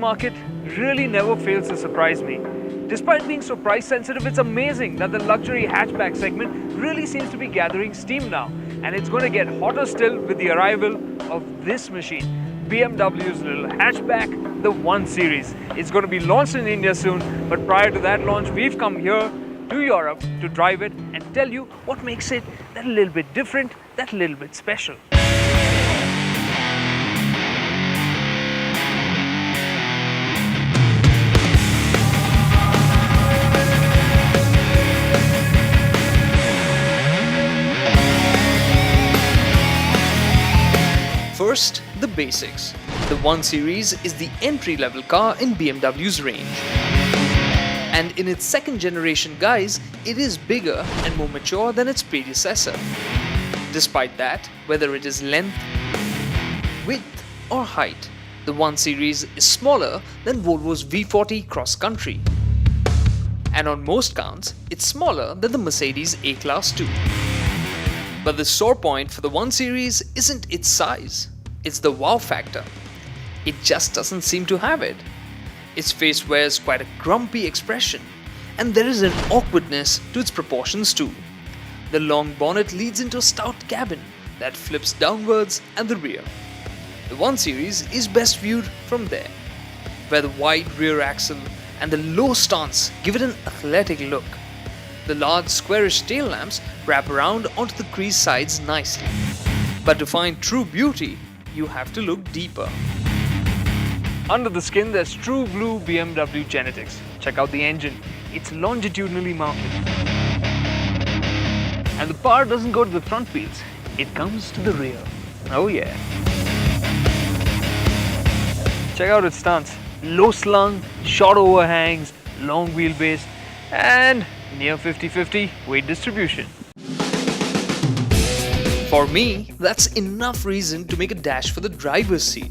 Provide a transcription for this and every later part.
market really never fails to surprise me. Despite being so price sensitive, it's amazing that the luxury hatchback segment really seems to be gathering steam now. And it's going to get hotter still with the arrival of this machine, BMW's little hatchback, the 1 Series. It's going to be launched in India soon, but prior to that launch, we've come here to Europe to drive it and tell you what makes it that little bit different, that little bit special. First, the basics. The 1 Series is the entry-level car in BMW's range. And in its second generation guise, it is bigger and more mature than its predecessor. Despite that, whether it is length, width or height, the 1 Series is smaller than Volvo's V40 Cross Country. And on most counts, it's smaller than the Mercedes A-Class too. But the sore point for the 1 Series isn't its size, it's the wow factor. It just doesn't seem to have it. Its face wears quite a grumpy expression, and there is an awkwardness to its proportions too. The long bonnet leads into a stout cabin that flips downwards at the rear. The 1 Series is best viewed from there, where the wide rear axle and the low stance give it an athletic look. The large squarish tail lamps wrap around onto the creased sides nicely. But to find true beauty, you have to look deeper. Under the skin, there's true blue BMW genetics. Check out the engine. It's longitudinally mounted. And the power doesn't go to the front wheels. It comes to the rear. Oh yeah. Check out its stance. Low slung, short overhangs, long wheelbase, and near 50-50 weight distribution. For me, that's enough reason to make a dash for the driver's seat.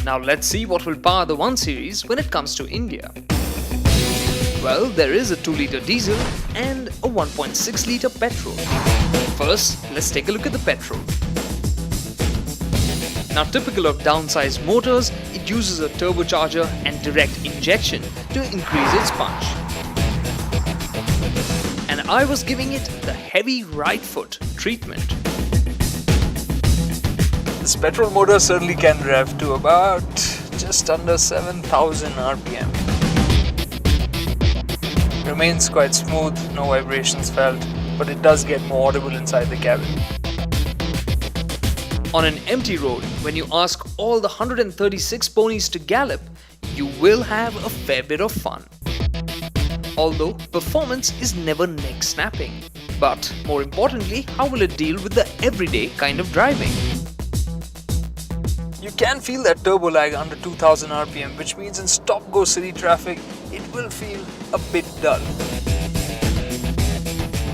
Now let's see what will power the 1 Series when it comes to India. Well, there is a 2-litre diesel and a 1.6-litre petrol. First, let's take a look at the petrol. Now, typical of downsized motors, it uses a turbocharger and direct injection to increase its punch. And I was giving it the heavy right foot treatment. This petrol motor certainly can rev to about just under 7,000 RPM. Remains quite smooth, no vibrations felt, but it does get more audible inside the cabin. On an empty road, when you ask all the 136 ponies to gallop, you will have a fair bit of fun. Although performance is never neck-snapping. But more importantly, how will it deal with the everyday kind of driving? You can feel that turbo lag under 2000 RPM, which means in stop-go city traffic, it will feel a bit dull.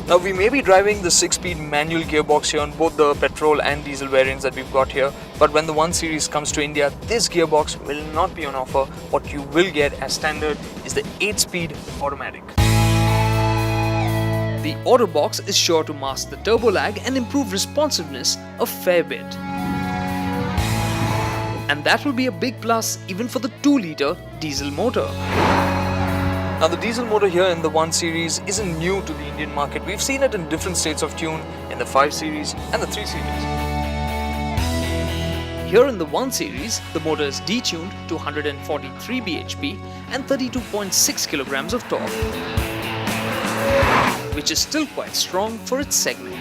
Now, we may be driving the 6-speed manual gearbox here on both the petrol and diesel variants that we've got here, but when the 1 Series comes to India, this gearbox will not be on offer. What you will get as standard is the 8-speed automatic. The auto box is sure to mask the turbo lag and improve responsiveness a fair bit. And that will be a big plus even for the 2-litre diesel motor. Now, the diesel motor here in the 1 Series isn't new to the Indian market. We've seen it in different states of tune in the 5 Series and the 3 Series. Here in the 1 Series, the motor is detuned to 143 bhp and 32.6 kilograms of torque, which is still quite strong for its segment.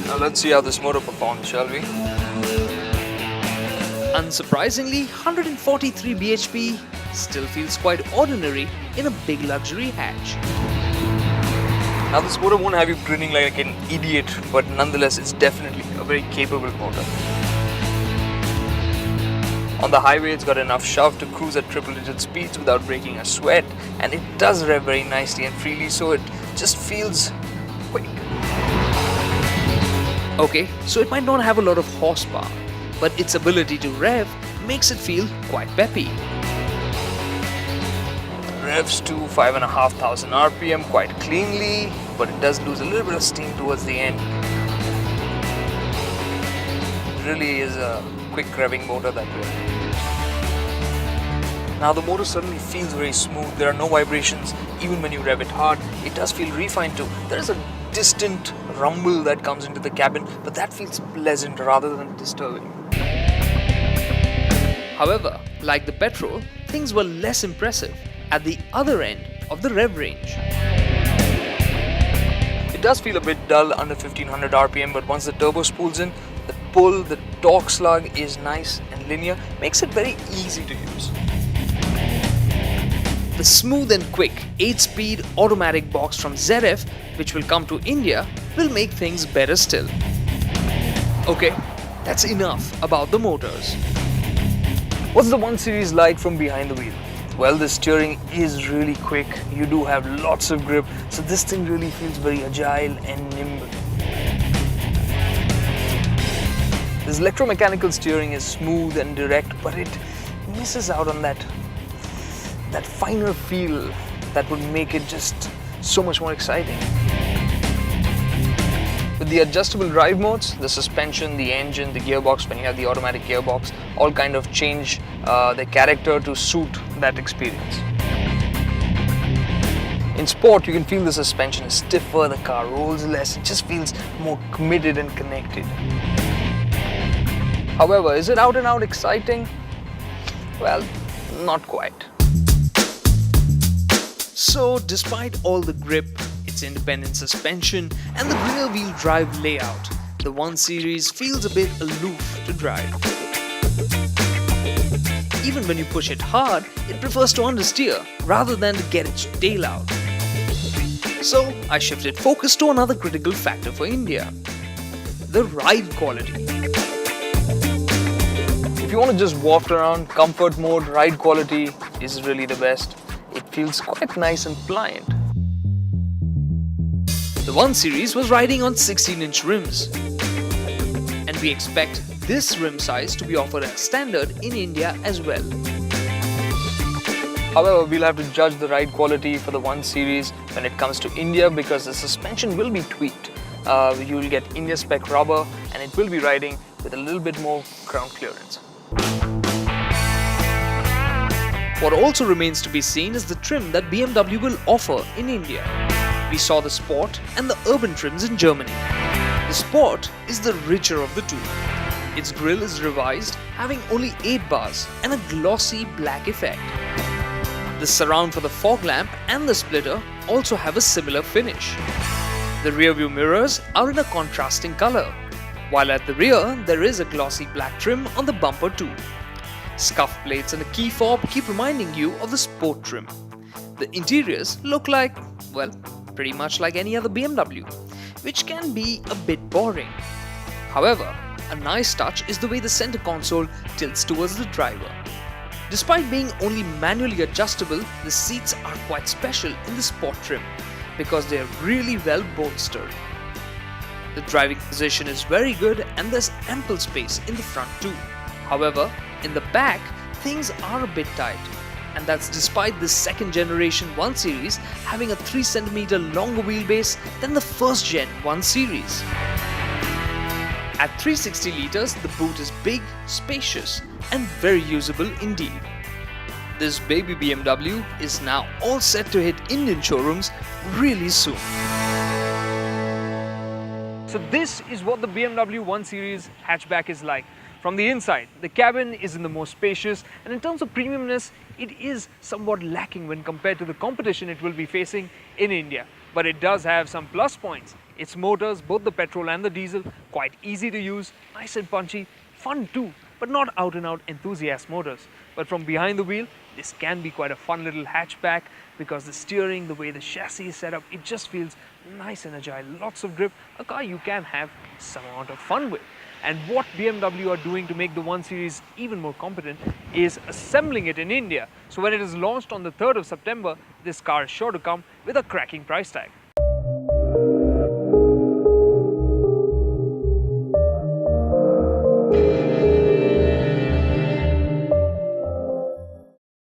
Now let's see how this motor performs, shall we? Unsurprisingly, 143 bhp still feels quite ordinary in a big luxury hatch. Now, this motor won't have you grinning like an idiot, but nonetheless, it's definitely a very capable motor. On the highway, it's got enough shove to cruise at triple-digit speeds without breaking a sweat, and it does rev very nicely and freely, so it just feels quick. Okay, so it might not have a lot of horsepower, but its ability to rev makes it feel quite peppy. Revs to 5,500 RPM quite cleanly, but it does lose a little bit of steam towards the end. It really is a quick revving motor that way. Now the motor certainly feels very smooth, there are no vibrations even when you rev it hard. It does feel refined too. There is a distant rumble that comes into the cabin, but that feels pleasant rather than disturbing. However, like the petrol, things were less impressive at the other end of the rev range. It does feel a bit dull under 1500 RPM, but once the turbo spools in, the pull, the torque slug is nice and linear, makes it very easy to use. The smooth and quick 8-speed automatic box from ZF, which will come to India, will make things better still. Okay, that's enough about the motors. What's the 1 Series like from behind the wheel? Well, the steering is really quick, you do have lots of grip, so this thing really feels very agile and nimble. This electromechanical steering is smooth and direct, but it misses out on that finer feel that would make it just so much more exciting. With the adjustable drive modes, the suspension, the engine, the gearbox, when you have the automatic gearbox, all kind of change their character to suit that experience. In sport, you can feel the suspension is stiffer, the car rolls less, it just feels more committed and connected. However, is it out and out exciting? Well, not quite. So, despite all the grip, its independent suspension and the rear wheel drive layout, the 1 Series feels a bit aloof to drive. Even when you push it hard, it prefers to understeer rather than to get its tail out. So I shifted focus to another critical factor for India: the ride quality. If you want to just waft around, comfort mode, ride quality is really the best. It feels quite nice and pliant. The 1 Series was riding on 16-inch rims, and we expect this rim size to be offered as standard in India as well. However, we'll have to judge the ride quality for the 1 Series when it comes to India, because the suspension will be tweaked. You will get India spec rubber, and it will be riding with a little bit more ground clearance. What also remains to be seen is the trim that BMW will offer in India. We saw the Sport and the Urban trims in Germany. The Sport is the richer of the two. Its grille is revised, having only 8 bars and a glossy black effect. The surround for the fog lamp and the splitter also have a similar finish. The rear view mirrors are in a contrasting color, while at the rear there is a glossy black trim on the bumper too. Scuff plates and a key fob keep reminding you of the Sport trim. The interiors look like, well, pretty much like any other BMW, which can be a bit boring. However, a nice touch is the way the center console tilts towards the driver. Despite being only manually adjustable, the seats are quite special in the Sport trim because they are really well bolstered. The driving position is very good and there's ample space in the front too. However, in the back, things are a bit tight, and that's despite the second generation 1 Series having a 3 cm longer wheelbase than the first gen 1 Series. At 360 litres, the boot is big, spacious, and very usable indeed. This baby BMW is now all set to hit Indian showrooms really soon. So this is what the BMW 1 Series hatchback is like. From the inside, the cabin is in the most spacious, and in terms of premiumness, it is somewhat lacking when compared to the competition it will be facing in India. But it does have some plus points. Its motors, both the petrol and the diesel, quite easy to use, nice and punchy, fun too, but not out and out enthusiast motors. But from behind the wheel, this can be quite a fun little hatchback because the steering, the way the chassis is set up, it just feels nice and agile, lots of grip, a car you can have some amount of fun with. And what BMW are doing to make the 1 Series even more competent is assembling it in India. So when it is launched on the 3rd of September, this car is sure to come with a cracking price tag.